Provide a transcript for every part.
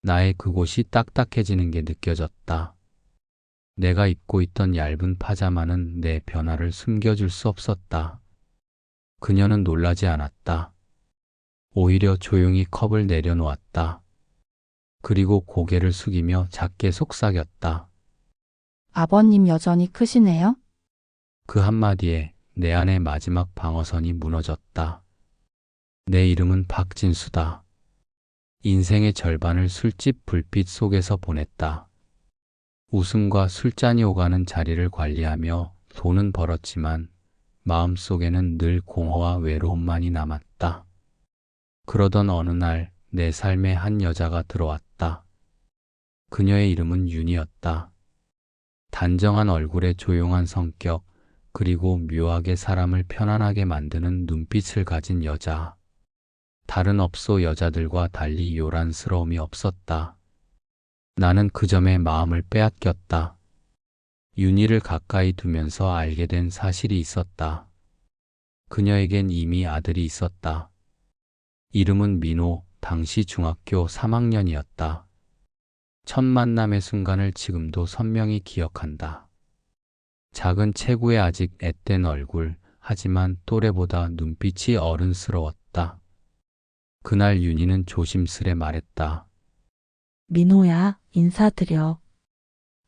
나의 그곳이 딱딱해지는 게 느껴졌다. 내가 입고 있던 얇은 파자마는 내 변화를 숨겨줄 수 없었다. 그녀는 놀라지 않았다. 오히려 조용히 컵을 내려놓았다. 그리고 고개를 숙이며 작게 속삭였다. 아버님 여전히 크시네요? 그 한마디에 내 안의 마지막 방어선이 무너졌다. 내 이름은 박진수다. 인생의 절반을 술집 불빛 속에서 보냈다. 웃음과 술잔이 오가는 자리를 관리하며 돈은 벌었지만 마음속에는 늘 공허와 외로움만이 남았다. 그러던 어느 날 내 삶에 한 여자가 들어왔다. 그녀의 이름은 윤이었다. 단정한 얼굴에 조용한 성격, 그리고 묘하게 사람을 편안하게 만드는 눈빛을 가진 여자. 다른 업소 여자들과 달리 요란스러움이 없었다. 나는 그 점에 마음을 빼앗겼다. 윤희를 가까이 두면서 알게 된 사실이 있었다. 그녀에겐 이미 아들이 있었다. 이름은 민호, 당시 중학교 3학년이었다. 첫 만남의 순간을 지금도 선명히 기억한다. 작은 체구에 아직 앳된 얼굴, 하지만 또래보다 눈빛이 어른스러웠다. 그날 윤희는 조심스레 말했다. 민호야, 인사드려.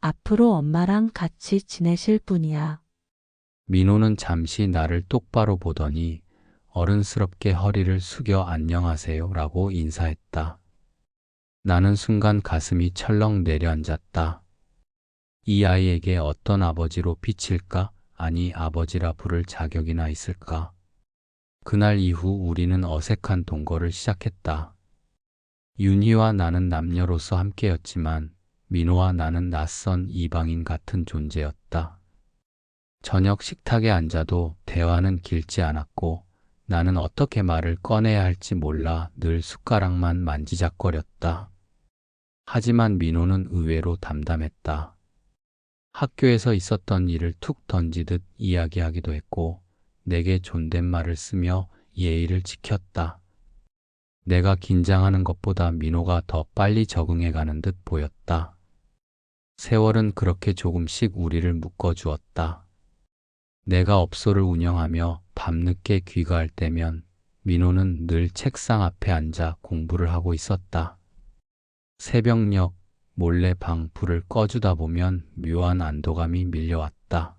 앞으로 엄마랑 같이 지내실 분이야. 민호는 잠시 나를 똑바로 보더니 어른스럽게 허리를 숙여 안녕하세요 라고 인사했다. 나는 순간 가슴이 철렁 내려앉았다. 이 아이에게 어떤 아버지로 비칠까? 아니, 아버지라 부를 자격이나 있을까? 그날 이후 우리는 어색한 동거를 시작했다. 윤희와 나는 남녀로서 함께였지만 민호와 나는 낯선 이방인 같은 존재였다. 저녁 식탁에 앉아도 대화는 길지 않았고 나는 어떻게 말을 꺼내야 할지 몰라 늘 숟가락만 만지작거렸다. 하지만 민호는 의외로 담담했다. 학교에서 있었던 일을 툭 던지듯 이야기하기도 했고 내게 존댓말을 쓰며 예의를 지켰다. 내가 긴장하는 것보다 민호가 더 빨리 적응해가는 듯 보였다. 세월은 그렇게 조금씩 우리를 묶어주었다. 내가 업소를 운영하며 밤늦게 귀가할 때면 민호는 늘 책상 앞에 앉아 공부를 하고 있었다. 새벽녘 몰래 방 불을 꺼주다 보면 묘한 안도감이 밀려왔다.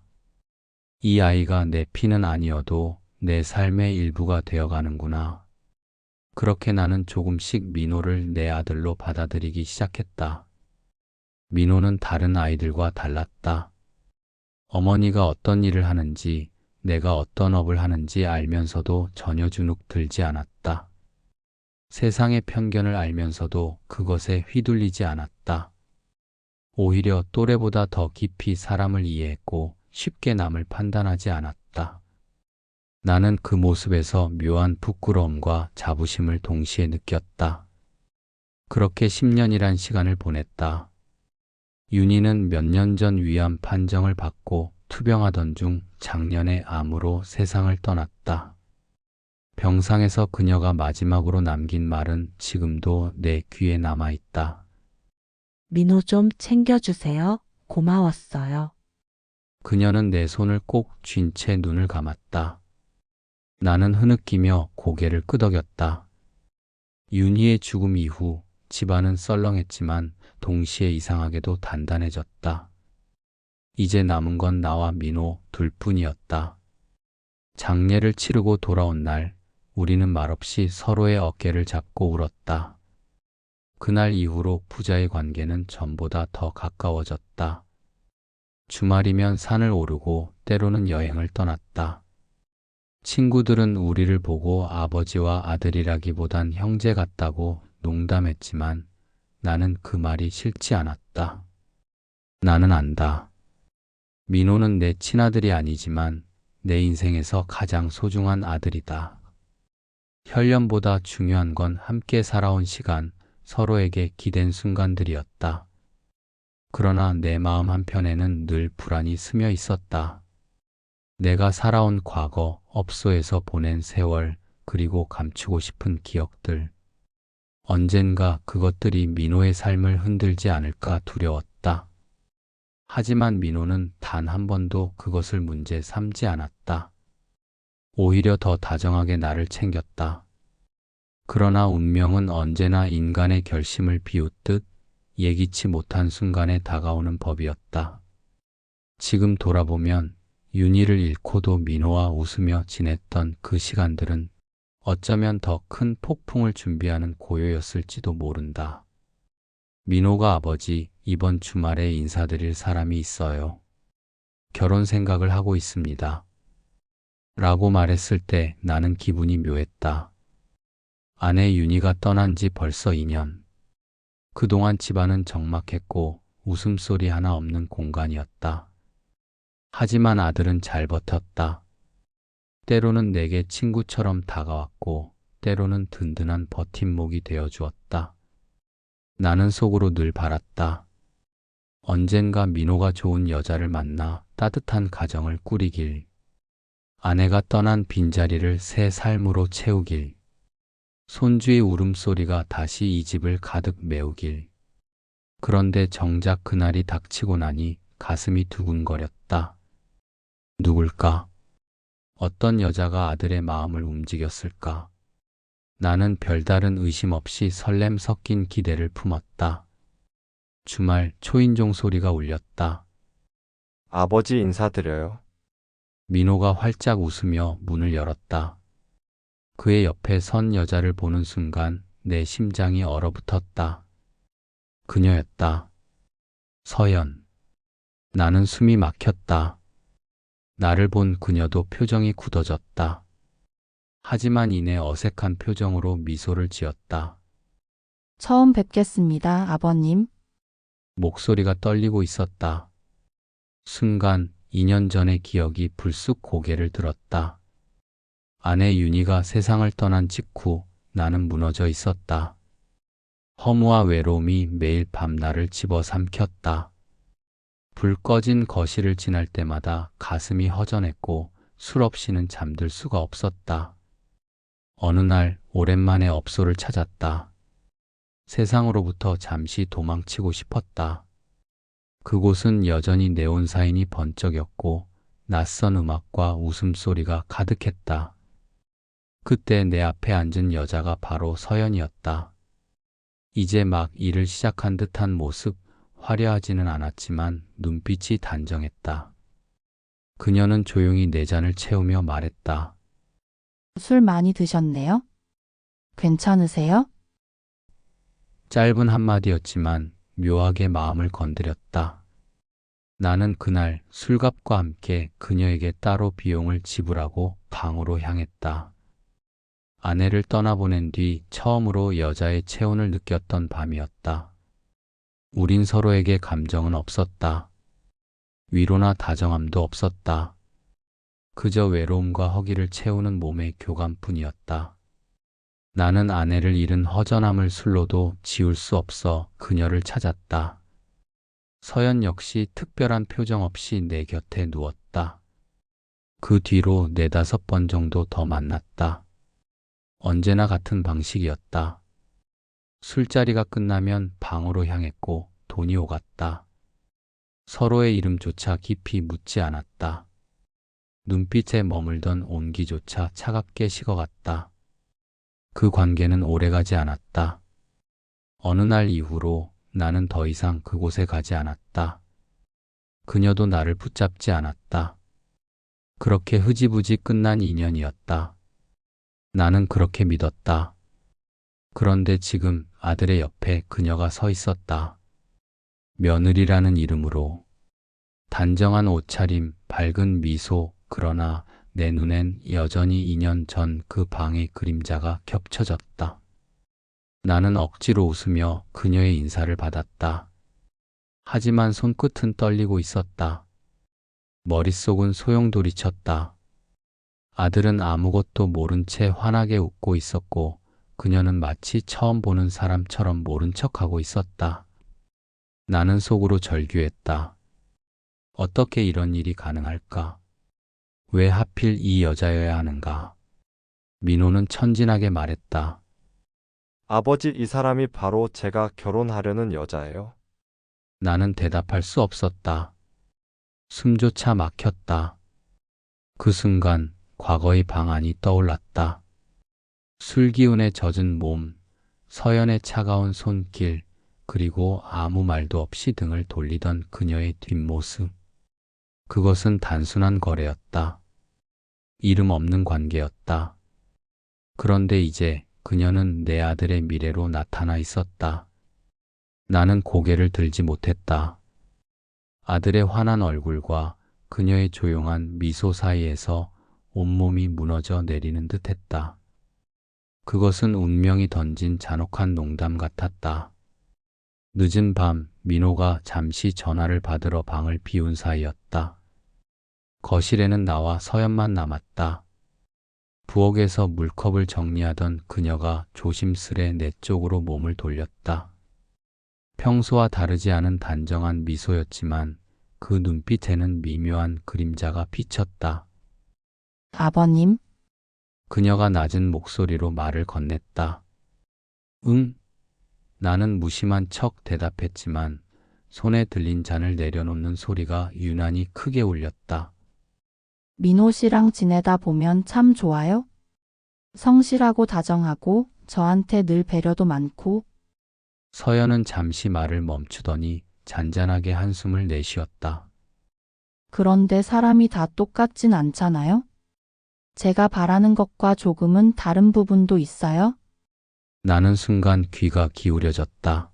이 아이가 내 피는 아니어도 내 삶의 일부가 되어가는구나. 그렇게 나는 조금씩 민호를 내 아들로 받아들이기 시작했다. 민호는 다른 아이들과 달랐다. 어머니가 어떤 일을 하는지, 내가 어떤 업을 하는지 알면서도 전혀 주눅 들지 않았다. 세상의 편견을 알면서도 그것에 휘둘리지 않았다. 오히려 또래보다 더 깊이 사람을 이해했고 쉽게 남을 판단하지 않았다. 나는 그 모습에서 묘한 부끄러움과 자부심을 동시에 느꼈다. 그렇게 10년이란 시간을 보냈다. 윤희는 몇 년 전 위암 판정을 받고 투병하던 중 작년에 암으로 세상을 떠났다. 병상에서 그녀가 마지막으로 남긴 말은 지금도 내 귀에 남아있다. 민호 좀 챙겨주세요. 고마웠어요. 그녀는 내 손을 꼭 쥔 채 눈을 감았다. 나는 흐느끼며 고개를 끄덕였다. 윤희의 죽음 이후 집안은 썰렁했지만 동시에 이상하게도 단단해졌다. 이제 남은 건 나와 민호 둘뿐이었다. 장례를 치르고 돌아온 날 우리는 말없이 서로의 어깨를 잡고 울었다. 그날 이후로 부자의 관계는 전보다 더 가까워졌다. 주말이면 산을 오르고 때로는 여행을 떠났다. 친구들은 우리를 보고 아버지와 아들이라기보단 형제 같다고 농담했지만 나는 그 말이 싫지 않았다. 나는 안다. 민호는 내 친아들이 아니지만 내 인생에서 가장 소중한 아들이다. 혈연보다 중요한 건 함께 살아온 시간, 서로에게 기댄 순간들이었다. 그러나 내 마음 한편에는 늘 불안이 스며 있었다. 내가 살아온 과거, 업소에서 보낸 세월, 그리고 감추고 싶은 기억들. 언젠가 그것들이 민호의 삶을 흔들지 않을까 두려웠다. 하지만 민호는 단 한 번도 그것을 문제 삼지 않았다. 오히려 더 다정하게 나를 챙겼다. 그러나 운명은 언제나 인간의 결심을 비웃듯 예기치 못한 순간에 다가오는 법이었다. 지금 돌아보면 윤희를 잃고도 민호와 웃으며 지냈던 그 시간들은 어쩌면 더 큰 폭풍을 준비하는 고요였을지도 모른다. 민호가 아버지, 이번 주말에 인사드릴 사람이 있어요. 결혼 생각을 하고 있습니다. 라고 말했을 때 나는 기분이 묘했다. 아내 윤희가 떠난 지 벌써 2년. 그동안 집안은 적막했고 웃음소리 하나 없는 공간이었다. 하지만 아들은 잘 버텼다. 때로는 내게 친구처럼 다가왔고 때로는 든든한 버팀목이 되어 주었다. 나는 속으로 늘 바랐다. 언젠가 민호가 좋은 여자를 만나 따뜻한 가정을 꾸리길. 아내가 떠난 빈자리를 새 삶으로 채우길. 손주의 울음소리가 다시 이 집을 가득 메우길. 그런데 정작 그날이 닥치고 나니 가슴이 두근거렸다. 누굴까? 어떤 여자가 아들의 마음을 움직였을까? 나는 별다른 의심 없이 설렘 섞인 기대를 품었다. 주말 초인종 소리가 울렸다. 아버지 인사드려요. 민호가 활짝 웃으며 문을 열었다. 그의 옆에 선 여자를 보는 순간 내 심장이 얼어붙었다. 그녀였다. 서연. 나는 숨이 막혔다. 나를 본 그녀도 표정이 굳어졌다. 하지만 이내 어색한 표정으로 미소를 지었다. 처음 뵙겠습니다, 아버님. 목소리가 떨리고 있었다. 순간 2년 전의 기억이 불쑥 고개를 들었다. 아내 윤희가 세상을 떠난 직후 나는 무너져 있었다. 허무와 외로움이 매일 밤 나를 집어삼켰다. 불 꺼진 거실을 지날 때마다 가슴이 허전했고 술 없이는 잠들 수가 없었다. 어느 날 오랜만에 업소를 찾았다. 세상으로부터 잠시 도망치고 싶었다. 그곳은 여전히 네온사인이 번쩍였고 낯선 음악과 웃음소리가 가득했다. 그때 내 앞에 앉은 여자가 바로 서연이었다. 이제 막 일을 시작한 듯한 모습, 화려하지는 않았지만 눈빛이 단정했다. 그녀는 조용히 내 잔을 채우며 말했다. 술 많이 드셨네요? 괜찮으세요? 짧은 한마디였지만 묘하게 마음을 건드렸다. 나는 그날 술값과 함께 그녀에게 따로 비용을 지불하고 방으로 향했다. 아내를 떠나보낸 뒤 처음으로 여자의 체온을 느꼈던 밤이었다. 우린 서로에게 감정은 없었다. 위로나 다정함도 없었다. 그저 외로움과 허기를 채우는 몸의 교감뿐이었다. 나는 아내를 잃은 허전함을 술로도 지울 수 없어 그녀를 찾았다. 서연 역시 특별한 표정 없이 내 곁에 누웠다. 그 뒤로 4~5번 정도 더 만났다. 언제나 같은 방식이었다. 술자리가 끝나면 방으로 향했고 돈이 오갔다. 서로의 이름조차 깊이 묻지 않았다. 눈빛에 머물던 온기조차 차갑게 식어갔다. 그 관계는 오래가지 않았다. 어느 날 이후로 나는 더 이상 그곳에 가지 않았다. 그녀도 나를 붙잡지 않았다. 그렇게 흐지부지 끝난 인연이었다. 나는 그렇게 믿었다. 그런데 지금 아들의 옆에 그녀가 서 있었다. 며느리라는 이름으로. 단정한 옷차림, 밝은 미소, 그러나 내 눈엔 여전히 2년 전 그 방의 그림자가 겹쳐졌다. 나는 억지로 웃으며 그녀의 인사를 받았다. 하지만 손끝은 떨리고 있었다. 머릿속은 소용돌이쳤다. 아들은 아무것도 모른 채 환하게 웃고 있었고 그녀는 마치 처음 보는 사람처럼 모른 척하고 있었다. 나는 속으로 절규했다. 어떻게 이런 일이 가능할까? 왜 하필 이 여자여야 하는가? 민호는 천진하게 말했다. 아버지, 이 사람이 바로 제가 결혼하려는 여자예요? 나는 대답할 수 없었다. 숨조차 막혔다. 그 순간 과거의 방안이 떠올랐다. 술기운에 젖은 몸, 서연의 차가운 손길, 그리고 아무 말도 없이 등을 돌리던 그녀의 뒷모습. 그것은 단순한 거래였다. 이름 없는 관계였다. 그런데 이제 그녀는 내 아들의 미래로 나타나 있었다. 나는 고개를 들지 못했다. 아들의 환한 얼굴과 그녀의 조용한 미소 사이에서 온몸이 무너져 내리는 듯 했다. 그것은 운명이 던진 잔혹한 농담 같았다. 늦은 밤 민호가 잠시 전화를 받으러 방을 비운 사이였다. 거실에는 나와 서연만 남았다. 부엌에서 물컵을 정리하던 그녀가 조심스레 내 쪽으로 몸을 돌렸다. 평소와 다르지 않은 단정한 미소였지만 그 눈빛에는 미묘한 그림자가 비쳤다. 아버님, 그녀가 낮은 목소리로 말을 건넸다. 응? 나는 무심한 척 대답했지만 손에 들린 잔을 내려놓는 소리가 유난히 크게 울렸다. 민호 씨랑 지내다 보면 참 좋아요? 성실하고 다정하고 저한테 늘 배려도 많고. 서연은 잠시 말을 멈추더니 잔잔하게 한숨을 내쉬었다. 그런데 사람이 다 똑같진 않잖아요? 제가 바라는 것과 조금은 다른 부분도 있어요? 나는 순간 귀가 기울여졌다.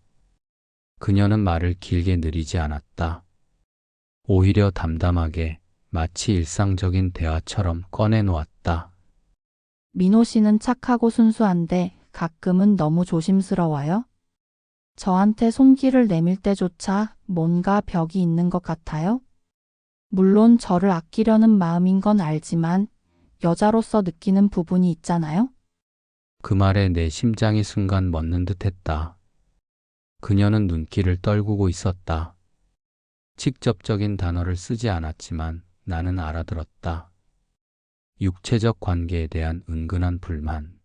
그녀는 말을 길게 느리지 않았다. 오히려 담담하게 마치 일상적인 대화처럼 꺼내놓았다. 민호 씨는 착하고 순수한데 가끔은 너무 조심스러워요? 저한테 손길을 내밀 때조차 뭔가 벽이 있는 것 같아요? 물론 저를 아끼려는 마음인 건 알지만 여자로서 느끼는 부분이 있잖아요? 그 말에 내 심장이 순간 멎는 듯했다. 그녀는 눈길을 떨구고 있었다. 직접적인 단어를 쓰지 않았지만 나는 알아들었다. 육체적 관계에 대한 은근한 불만.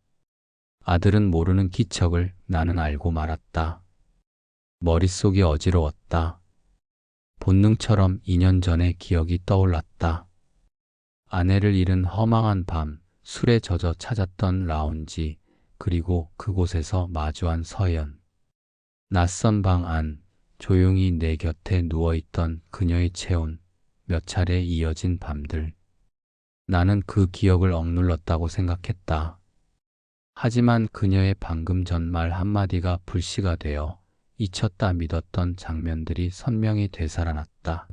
아들은 모르는 기척을 나는 알고 말았다. 머릿속이 어지러웠다. 본능처럼 2년 전의 기억이 떠올랐다. 아내를 잃은 허망한 밤, 술에 젖어 찾았던 라운지, 그리고 그곳에서 마주한 서연. 낯선 방 안, 조용히 내 곁에 누워있던 그녀의 체온, 몇 차례 이어진 밤들. 나는 그 기억을 억눌렀다고 생각했다. 하지만 그녀의 방금 전 말 한마디가 불씨가 되어 잊혔다 믿었던 장면들이 선명히 되살아났다.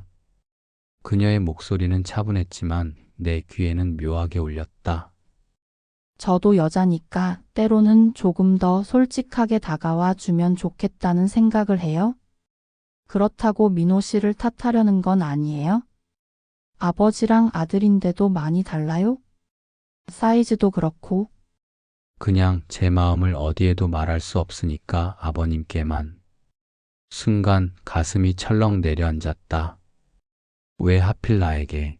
그녀의 목소리는 차분했지만 내 귀에는 묘하게 울렸다. 저도 여자니까 때로는 조금 더 솔직하게 다가와 주면 좋겠다는 생각을 해요. 그렇다고 민호 씨를 탓하려는 건 아니에요. 아버지랑 아들인데도 많이 달라요? 사이즈도 그렇고. 그냥 제 마음을 어디에도 말할 수 없으니까 아버님께만. 순간 가슴이 철렁 내려앉았다. 왜 하필 나에게?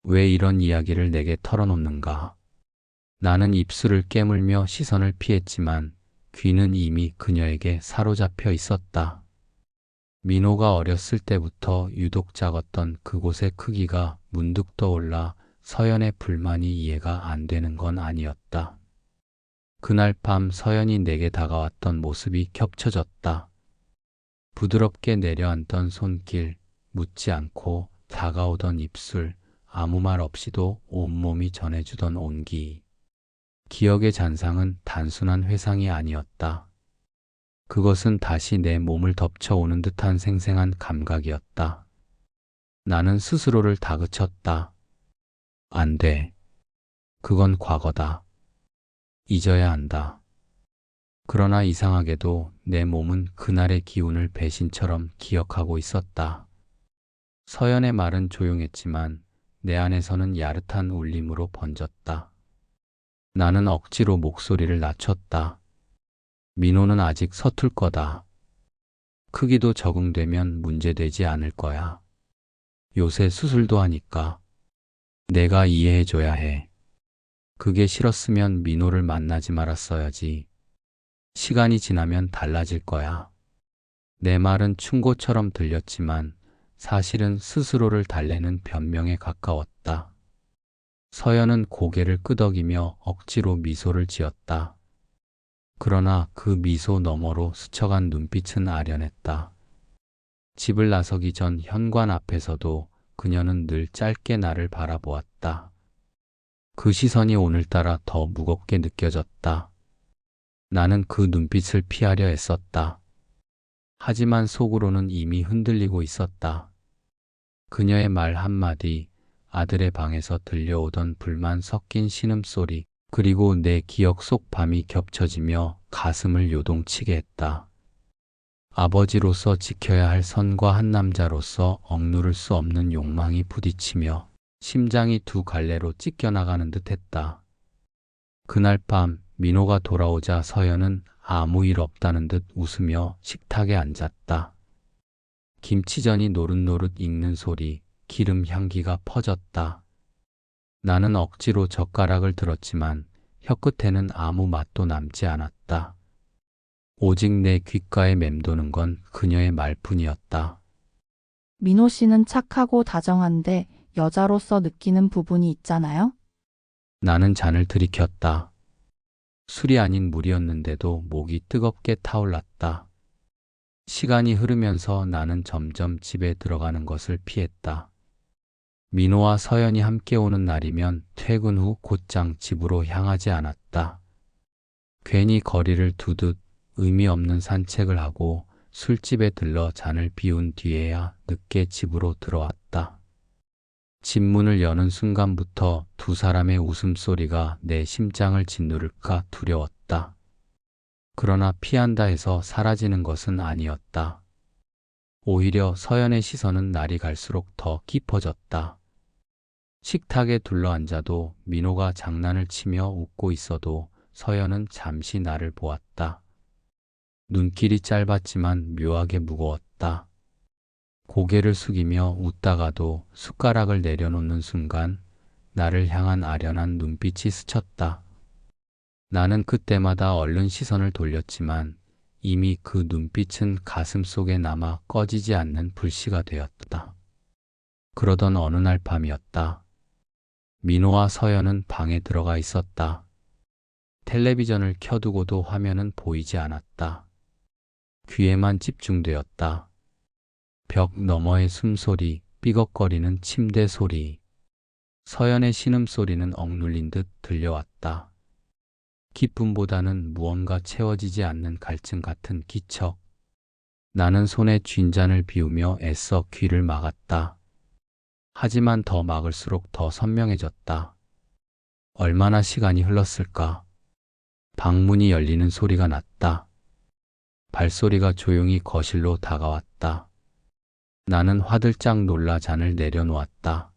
왜 이런 이야기를 내게 털어놓는가? 나는 입술을 깨물며 시선을 피했지만 귀는 이미 그녀에게 사로잡혀 있었다. 민호가 어렸을 때부터 유독 작았던 그곳의 크기가 문득 떠올라 서연의 불만이 이해가 안 되는 건 아니었다. 그날 밤 서연이 내게 다가왔던 모습이 겹쳐졌다. 부드럽게 내려앉던 손길, 묻지 않고 다가오던 입술, 아무 말 없이도 온몸이 전해주던 온기. 기억의 잔상은 단순한 회상이 아니었다. 그것은 다시 내 몸을 덮쳐오는 듯한 생생한 감각이었다. 나는 스스로를 다그쳤다. 안 돼. 그건 과거다. 잊어야 한다. 그러나 이상하게도 내 몸은 그날의 기운을 배신처럼 기억하고 있었다. 서연의 말은 조용했지만 내 안에서는 야릇한 울림으로 번졌다. 나는 억지로 목소리를 낮췄다. 민호는 아직 서툴 거다. 크기도 적응되면 문제되지 않을 거야. 요새 수술도 하니까. 내가 이해해줘야 해. 그게 싫었으면 민호를 만나지 말았어야지. 시간이 지나면 달라질 거야. 내 말은 충고처럼 들렸지만 사실은 스스로를 달래는 변명에 가까웠다. 서연은 고개를 끄덕이며 억지로 미소를 지었다. 그러나 그 미소 너머로 스쳐간 눈빛은 아련했다. 집을 나서기 전 현관 앞에서도 그녀는 늘 짧게 나를 바라보았다. 그 시선이 오늘따라 더 무겁게 느껴졌다. 나는 그 눈빛을 피하려 애썼다. 하지만 속으로는 이미 흔들리고 있었다. 그녀의 말 한마디, 아들의 방에서 들려오던 불만 섞인 신음소리, 그리고 내 기억 속 밤이 겹쳐지며 가슴을 요동치게 했다. 아버지로서 지켜야 할 선과 한 남자로서 억누를 수 없는 욕망이 부딪히며 심장이 두 갈래로 찢겨나가는 듯 했다. 그날 밤 민호가 돌아오자 서연은 아무 일 없다는 듯 웃으며 식탁에 앉았다. 김치전이 노릇노릇 익는 소리, 기름 향기가 퍼졌다. 나는 억지로 젓가락을 들었지만 혀끝에는 아무 맛도 남지 않았다. 오직 내 귓가에 맴도는 건 그녀의 말뿐이었다. 민호 씨는 착하고 다정한데 여자로서 느끼는 부분이 있잖아요? 나는 잔을 들이켰다. 술이 아닌 물이었는데도 목이 뜨겁게 타올랐다. 시간이 흐르면서 나는 점점 집에 들어가는 것을 피했다. 민호와 서연이 함께 오는 날이면 퇴근 후 곧장 집으로 향하지 않았다. 괜히 거리를 두듯 의미 없는 산책을 하고 술집에 들러 잔을 비운 뒤에야 늦게 집으로 들어왔다. 집 문을 여는 순간부터 두 사람의 웃음소리가 내 심장을 짓누를까 두려웠다. 그러나 피한다 해서 사라지는 것은 아니었다. 오히려 서연의 시선은 날이 갈수록 더 깊어졌다. 식탁에 둘러앉아도 민호가 장난을 치며 웃고 있어도 서연은 잠시 나를 보았다. 눈길이 짧았지만 묘하게 무거웠다. 고개를 숙이며 웃다가도 숟가락을 내려놓는 순간 나를 향한 아련한 눈빛이 스쳤다. 나는 그때마다 얼른 시선을 돌렸지만 이미 그 눈빛은 가슴 속에 남아 꺼지지 않는 불씨가 되었다. 그러던 어느 날 밤이었다. 민호와 서연은 방에 들어가 있었다. 텔레비전을 켜두고도 화면은 보이지 않았다. 귀에만 집중되었다. 벽 너머의 숨소리, 삐걱거리는 침대 소리. 서연의 신음소리는 억눌린 듯 들려왔다. 기쁨보다는 무언가 채워지지 않는 갈증 같은 기척. 나는 손에 쥔 잔을 비우며 애써 귀를 막았다. 하지만 더 막을수록 더 선명해졌다. 얼마나 시간이 흘렀을까? 방문이 열리는 소리가 났다. 발소리가 조용히 거실로 다가왔다. 나는 화들짝 놀라 잔을 내려놓았다.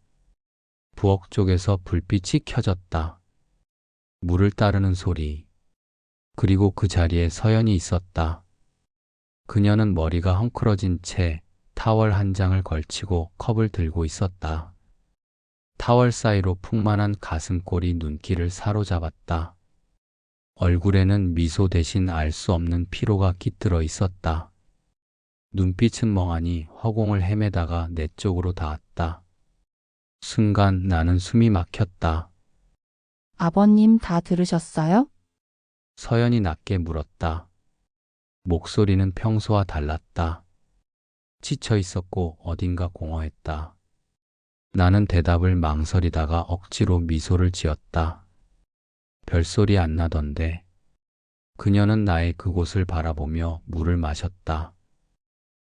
부엌 쪽에서 불빛이 켜졌다. 물을 따르는 소리. 그리고 그 자리에 서연이 있었다. 그녀는 머리가 헝클어진 채 타월 한 장을 걸치고 컵을 들고 있었다. 타월 사이로 풍만한 가슴골이 눈길을 사로잡았다. 얼굴에는 미소 대신 알 수 없는 피로가 깃들어 있었다. 눈빛은 멍하니 허공을 헤매다가 내 쪽으로 닿았다. 순간 나는 숨이 막혔다. 아버님 다 들으셨어요? 서연이 낮게 물었다. 목소리는 평소와 달랐다. 지쳐 있었고 어딘가 공허했다. 나는 대답을 망설이다가 억지로 미소를 지었다. 별소리 안 나던데. 그녀는 나의 그곳을 바라보며 물을 마셨다.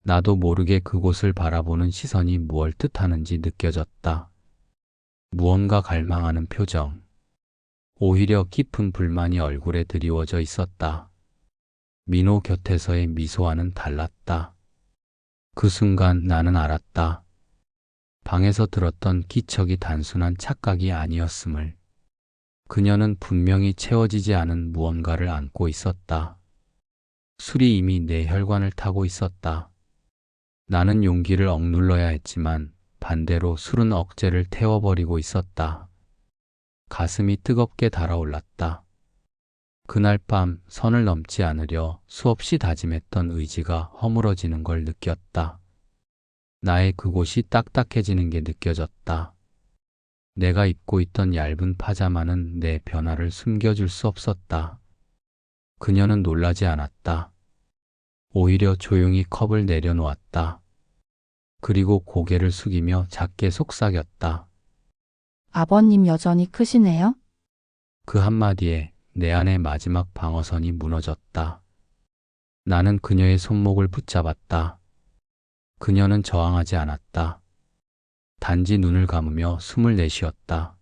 나도 모르게 그곳을 바라보는 시선이 무얼 뜻하는지 느껴졌다. 무언가 갈망하는 표정. 오히려 깊은 불만이 얼굴에 드리워져 있었다. 민호 곁에서의 미소와는 달랐다. 그 순간 나는 알았다. 방에서 들었던 기척이 단순한 착각이 아니었음을. 그녀는 분명히 채워지지 않은 무언가를 안고 있었다. 술이 이미 내 혈관을 타고 있었다. 나는 용기를 억눌러야 했지만 반대로 술은 억제를 태워버리고 있었다. 가슴이 뜨겁게 달아올랐다. 그날 밤 선을 넘지 않으려 수없이 다짐했던 의지가 허물어지는 걸 느꼈다. 나의 그곳이 딱딱해지는 게 느껴졌다. 내가 입고 있던 얇은 파자마는 내 변화를 숨겨줄 수 없었다. 그녀는 놀라지 않았다. 오히려 조용히 컵을 내려놓았다. 그리고 고개를 숙이며 작게 속삭였다. 아버님 여전히 크시네요? 그 한마디에 내 안의 마지막 방어선이 무너졌다. 나는 그녀의 손목을 붙잡았다. 그녀는 저항하지 않았다. 단지 눈을 감으며 숨을 내쉬었다.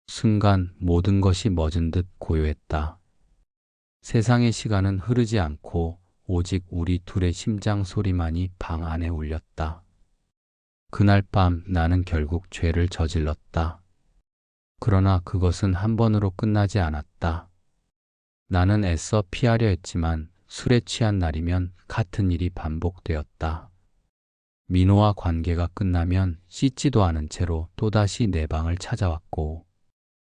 순간 모든 것이 멎은 듯 고요했다. 세상의 시간은 흐르지 않고 오직 우리 둘의 심장 소리만이 방 안에 울렸다. 그날 밤 나는 결국 죄를 저질렀다. 그러나 그것은 한 번으로 끝나지 않았다. 나는 애써 피하려 했지만 술에 취한 날이면 같은 일이 반복되었다. 민호와 관계가 끝나면 씻지도 않은 채로 또다시 내 방을 찾아왔고,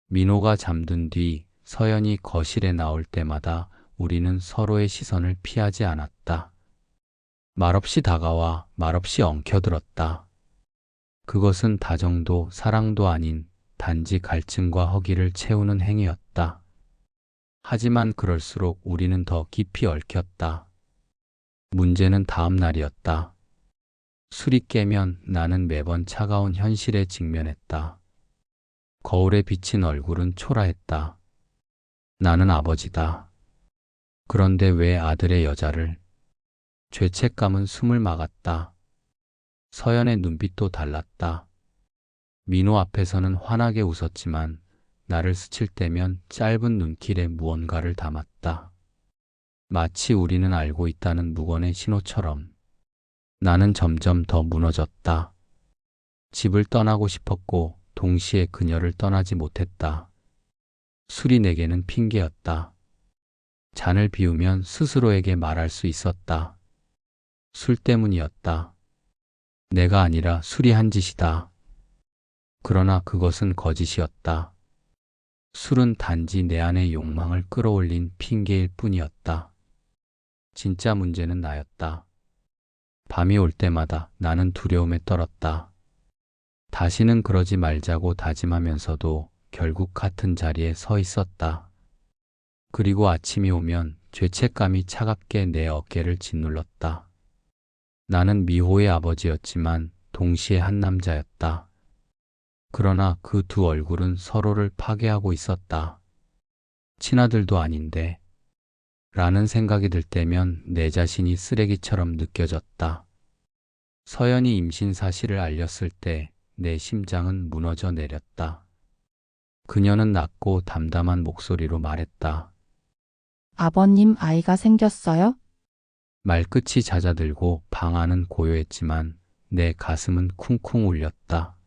민호가 잠든 뒤 서연이 거실에 나올 때마다 우리는 서로의 시선을 피하지 않았다. 말없이 다가와 말없이 엉켜들었다. 그것은 다정도 사랑도 아닌 단지 갈증과 허기를 채우는 행위였다. 하지만 그럴수록 우리는 더 깊이 얽혔다. 문제는 다음 날이었다. 술이 깨면 나는 매번 차가운 현실에 직면했다. 거울에 비친 얼굴은 초라했다. 나는 아버지다. 그런데 왜 아들의 여자를? 죄책감은 숨을 막았다. 서연의 눈빛도 달랐다. 민호 앞에서는 환하게 웃었지만 나를 스칠 때면 짧은 눈길에 무언가를 담았다. 마치 우리는 알고 있다는 무건의 신호처럼. 나는 점점 더 무너졌다. 집을 떠나고 싶었고 동시에 그녀를 떠나지 못했다. 술이 내게는 핑계였다. 잔을 비우면 스스로에게 말할 수 있었다. 술 때문이었다. 내가 아니라 술이 한 짓이다. 그러나 그것은 거짓이었다. 술은 단지 내 안의 욕망을 끌어올린 핑계일 뿐이었다. 진짜 문제는 나였다. 밤이 올 때마다 나는 두려움에 떨었다. 다시는 그러지 말자고 다짐하면서도 결국 같은 자리에 서 있었다. 그리고 아침이 오면 죄책감이 차갑게 내 어깨를 짓눌렀다. 나는 미호의 아버지였지만 동시에 한 남자였다. 그러나 그 두 얼굴은 서로를 파괴하고 있었다. 친아들도 아닌데 라는 생각이 들 때면 내 자신이 쓰레기처럼 느껴졌다. 서연이 임신 사실을 알렸을 때 내 심장은 무너져 내렸다. 그녀는 낮고 담담한 목소리로 말했다. 아버님 아이가 생겼어요? 말끝이 잦아들고 방 안은 고요했지만 내 가슴은 쿵쿵 울렸다.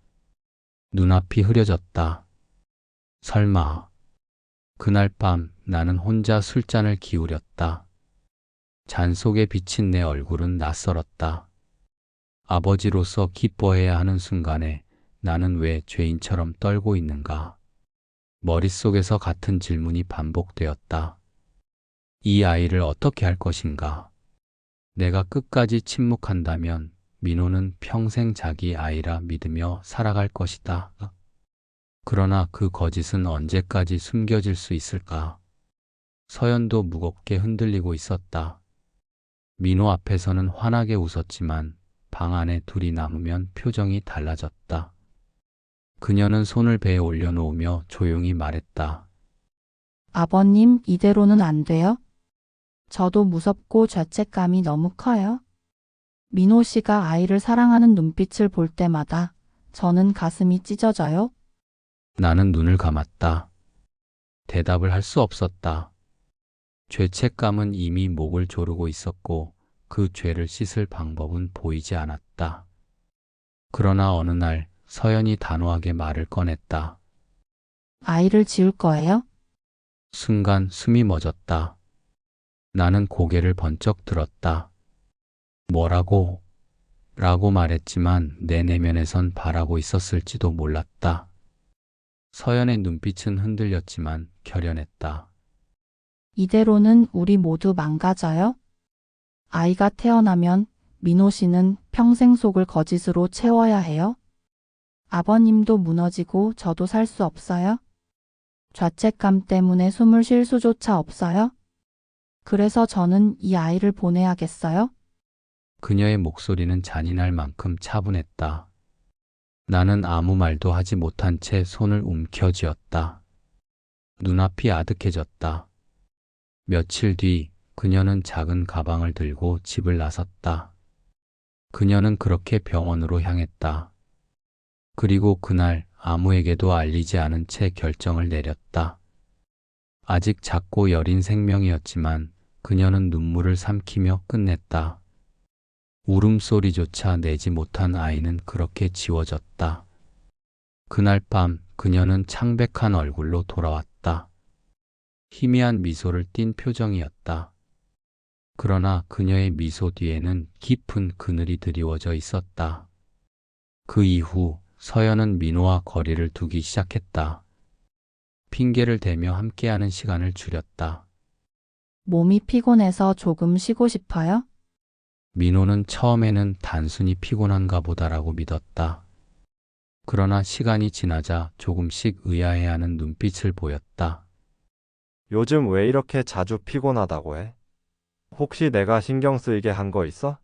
눈앞이 흐려졌다. 설마. 그날 밤 나는 혼자 술잔을 기울였다. 잔 속에 비친 내 얼굴은 낯설었다. 아버지로서 기뻐해야 하는 순간에 나는 왜 죄인처럼 떨고 있는가? 머릿속에서 같은 질문이 반복되었다. 이 아이를 어떻게 할 것인가? 내가 끝까지 침묵한다면 민호는 평생 자기 아이라 믿으며 살아갈 것이다. 그러나 그 거짓은 언제까지 숨겨질 수 있을까? 서연도 무겁게 흔들리고 있었다. 민호 앞에서는 환하게 웃었지만 방 안에 둘이 남으면 표정이 달라졌다. 그녀는 손을 배에 올려놓으며 조용히 말했다. 아버님 이대로는 안 돼요? 저도 무섭고 죄책감이 너무 커요. 민호 씨가 아이를 사랑하는 눈빛을 볼 때마다 저는 가슴이 찢어져요. 나는 눈을 감았다. 대답을 할 수 없었다. 죄책감은 이미 목을 조르고 있었고 그 죄를 씻을 방법은 보이지 않았다. 그러나 어느 날 서연이 단호하게 말을 꺼냈다. 아이를 지울 거예요? 순간 숨이 멎었다. 나는 고개를 번쩍 들었다. 뭐라고? 라고 말했지만 내 내면에선 바라고 있었을지도 몰랐다. 서연의 눈빛은 흔들렸지만 결연했다. 이대로는 우리 모두 망가져요? 아이가 태어나면 민호 씨는 평생 속을 거짓으로 채워야 해요? 아버님도 무너지고 저도 살 수 없어요? 죄책감 때문에 숨을 쉴 수조차 없어요? 그래서 저는 이 아이를 보내야겠어요? 그녀의 목소리는 잔인할 만큼 차분했다. 나는 아무 말도 하지 못한 채 손을 움켜쥐었다. 눈앞이 아득해졌다. 며칠 뒤 그녀는 작은 가방을 들고 집을 나섰다. 그녀는 그렇게 병원으로 향했다. 그리고 그날 아무에게도 알리지 않은 채 결정을 내렸다. 아직 작고 여린 생명이었지만 그녀는 눈물을 삼키며 끝냈다. 울음소리조차 내지 못한 아이는 그렇게 지워졌다. 그날 밤 그녀는 창백한 얼굴로 돌아왔다. 희미한 미소를 띤 표정이었다. 그러나 그녀의 미소 뒤에는 깊은 그늘이 드리워져 있었다. 그 이후 서연은 민호와 거리를 두기 시작했다. 핑계를 대며 함께하는 시간을 줄였다. 몸이 피곤해서 조금 쉬고 싶어요? 민호는 처음에는 단순히 피곤한가 보다라고 믿었다. 그러나 시간이 지나자 조금씩 의아해하는 눈빛을 보였다. 요즘 왜 이렇게 자주 피곤하다고 해? 혹시 내가 신경 쓰이게 한 거 있어?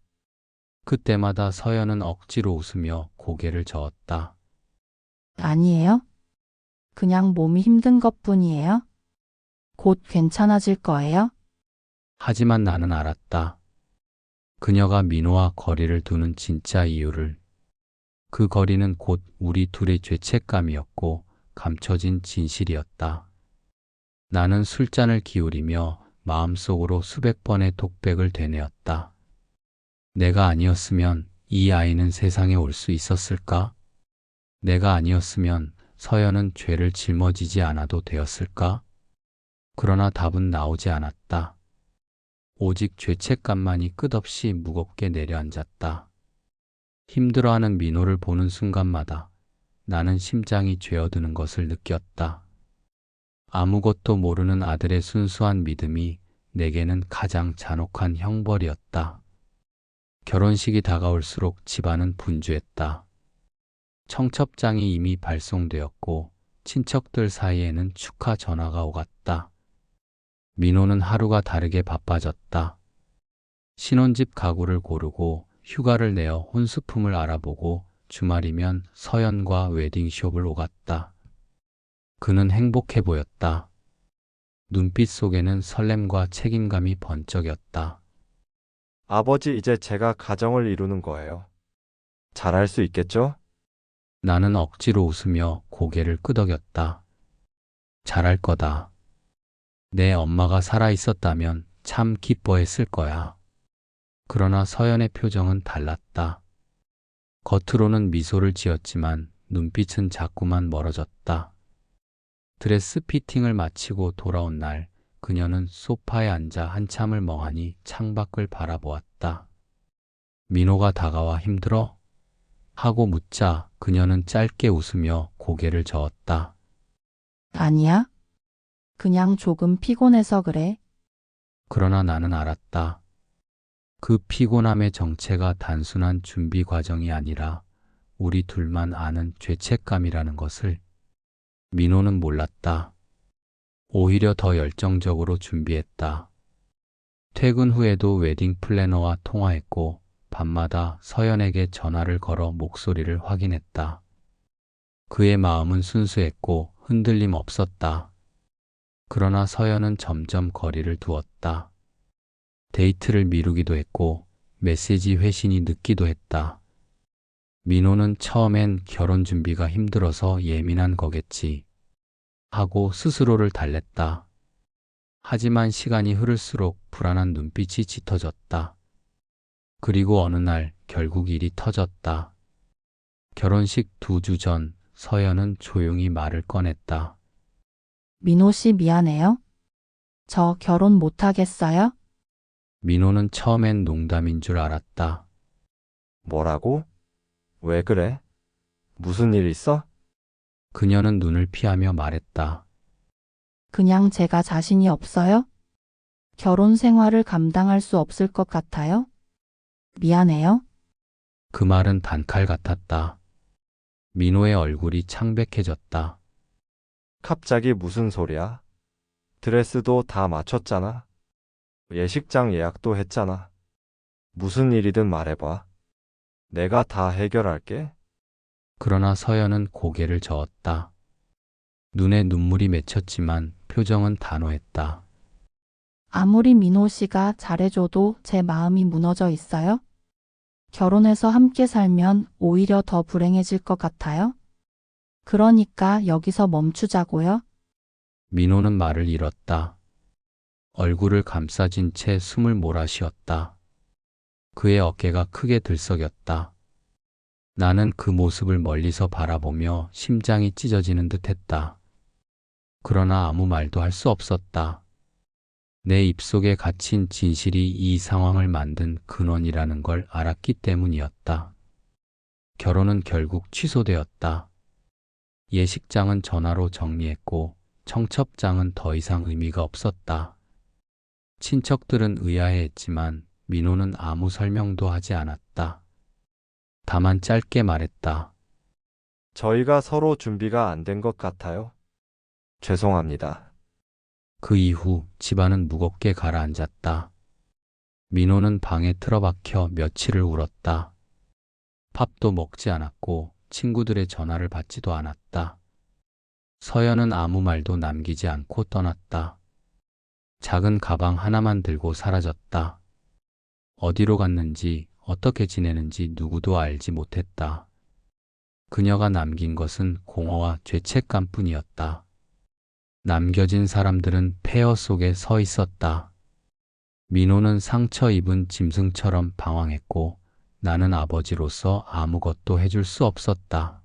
그때마다 서연은 억지로 웃으며 고개를 저었다. 아니에요? 그냥 몸이 힘든 것뿐이에요? 곧 괜찮아질 거예요? 하지만 나는 알았다. 그녀가 민호와 거리를 두는 진짜 이유를. 그 거리는 곧 우리 둘의 죄책감이었고 감춰진 진실이었다. 나는 술잔을 기울이며 마음속으로 수백 번의 독백을 되뇌었다. 내가 아니었으면 이 아이는 세상에 올 수 있었을까? 내가 아니었으면 서연은 죄를 짊어지지 않아도 되었을까? 그러나 답은 나오지 않았다. 오직 죄책감만이 끝없이 무겁게 내려앉았다. 힘들어하는 민호를 보는 순간마다 나는 심장이 죄어드는 것을 느꼈다. 아무것도 모르는 아들의 순수한 믿음이 내게는 가장 잔혹한 형벌이었다. 결혼식이 다가올수록 집안은 분주했다. 청첩장이 이미 발송되었고 친척들 사이에는 축하 전화가 오갔다. 민호는 하루가 다르게 바빠졌다. 신혼집 가구를 고르고 휴가를 내어 혼수품을 알아보고 주말이면 서연과 웨딩숍을 오갔다. 그는 행복해 보였다. 눈빛 속에는 설렘과 책임감이 번쩍였다. 아버지, 이제 제가 가정을 이루는 거예요. 잘할 수 있겠죠? 나는 억지로 웃으며 고개를 끄덕였다. 잘할 거다. 내 엄마가 살아 있었다면 참 기뻐했을 거야. 그러나 서연의 표정은 달랐다. 겉으로는 미소를 지었지만 눈빛은 자꾸만 멀어졌다. 드레스 피팅을 마치고 돌아온 날 그녀는 소파에 앉아 한참을 멍하니 창밖을 바라보았다. 민호가 다가와 힘들어? 하고 묻자 그녀는 짧게 웃으며 고개를 저었다. 아니야? 그냥 조금 피곤해서 그래. 그러나 나는 알았다. 그 피곤함의 정체가 단순한 준비 과정이 아니라 우리 둘만 아는 죄책감이라는 것을. 민호는 몰랐다. 오히려 더 열정적으로 준비했다. 퇴근 후에도 웨딩 플래너와 통화했고 밤마다 서연에게 전화를 걸어 목소리를 확인했다. 그의 마음은 순수했고 흔들림 없었다. 그러나 서연은 점점 거리를 두었다. 데이트를 미루기도 했고 메시지 회신이 늦기도 했다. 민호는 처음엔 결혼 준비가 힘들어서 예민한 거겠지 하고 스스로를 달랬다. 하지만 시간이 흐를수록 불안한 눈빛이 짙어졌다. 그리고 어느 날 결국 일이 터졌다. 결혼식 2주 전 서연은 조용히 말을 꺼냈다. 민호 씨 미안해요. 저 결혼 못 하겠어요? 민호는 처음엔 농담인 줄 알았다. 뭐라고? 왜 그래? 무슨 일 있어? 그녀는 눈을 피하며 말했다. 그냥 제가 자신이 없어요? 결혼 생활을 감당할 수 없을 것 같아요? 미안해요. 그 말은 단칼 같았다. 민호의 얼굴이 창백해졌다. 갑자기 무슨 소리야? 드레스도 다 맞췄잖아. 예식장 예약도 했잖아. 무슨 일이든 말해봐. 내가 다 해결할게. 그러나 서연은 고개를 저었다. 눈에 눈물이 맺혔지만 표정은 단호했다. 아무리 민호 씨가 잘해줘도 제 마음이 무너져 있어요? 결혼해서 함께 살면 오히려 더 불행해질 것 같아요? 그러니까 여기서 멈추자고요. 민호는 말을 잃었다. 얼굴을 감싸진 채 숨을 몰아쉬었다. 그의 어깨가 크게 들썩였다. 나는 그 모습을 멀리서 바라보며 심장이 찢어지는 듯 했다. 그러나 아무 말도 할 수 없었다. 내 입속에 갇힌 진실이 이 상황을 만든 근원이라는 걸 알았기 때문이었다. 결혼은 결국 취소되었다. 예식장은 전화로 정리했고 청첩장은 더 이상 의미가 없었다. 친척들은 의아해했지만 민호는 아무 설명도 하지 않았다. 다만 짧게 말했다. 저희가 서로 준비가 안 된 것 같아요. 죄송합니다. 그 이후 집안은 무겁게 가라앉았다. 민호는 방에 틀어박혀 며칠을 울었다. 밥도 먹지 않았고 친구들의 전화를 받지도 않았다. 서연은 아무 말도 남기지 않고 떠났다. 작은 가방 하나만 들고 사라졌다. 어디로 갔는지 어떻게 지내는지 누구도 알지 못했다. 그녀가 남긴 것은 공허와 죄책감뿐이었다. 남겨진 사람들은 폐허 속에 서 있었다. 민호는 상처 입은 짐승처럼 방황했고 나는 아버지로서 아무것도 해줄 수 없었다.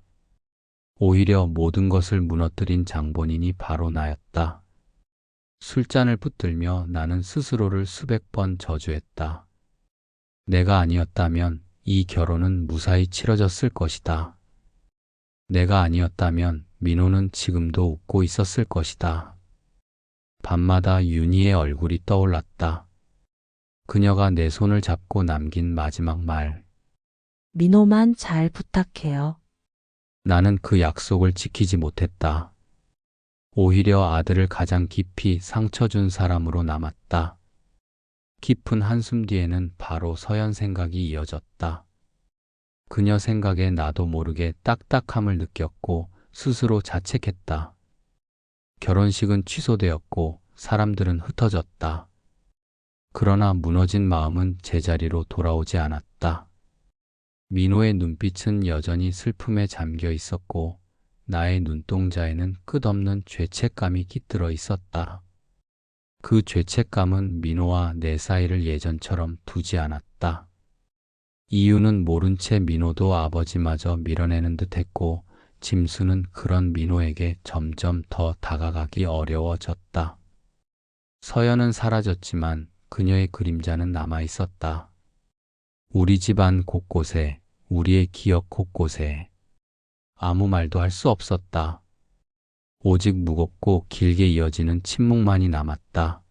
오히려 모든 것을 무너뜨린 장본인이 바로 나였다. 술잔을 붙들며 나는 스스로를 수백 번 저주했다. 내가 아니었다면 이 결혼은 무사히 치러졌을 것이다. 내가 아니었다면 민호는 지금도 웃고 있었을 것이다. 밤마다 윤희의 얼굴이 떠올랐다. 그녀가 내 손을 잡고 남긴 마지막 말. 민호만 잘 부탁해요. 나는 그 약속을 지키지 못했다. 오히려 아들을 가장 깊이 상처 준 사람으로 남았다. 깊은 한숨 뒤에는 바로 서연 생각이 이어졌다. 그녀 생각에 나도 모르게 딱딱함을 느꼈고 스스로 자책했다. 결혼식은 취소되었고 사람들은 흩어졌다. 그러나 무너진 마음은 제자리로 돌아오지 않았다. 민호의 눈빛은 여전히 슬픔에 잠겨 있었고 나의 눈동자에는 끝없는 죄책감이 깃들어 있었다. 그 죄책감은 민호와 내 사이를 예전처럼 두지 않았다. 이유는 모른 채 민호도 아버지마저 밀어내는 듯했고 짐수는 그런 민호에게 점점 더 다가가기 어려워졌다. 서연은 사라졌지만 그녀의 그림자는 남아 있었다. 우리 집안 곳곳에, 우리의 기억 곳곳에. 아무 말도 할 수 없었다. 오직 무겁고 길게 이어지는 침묵만이 남았다.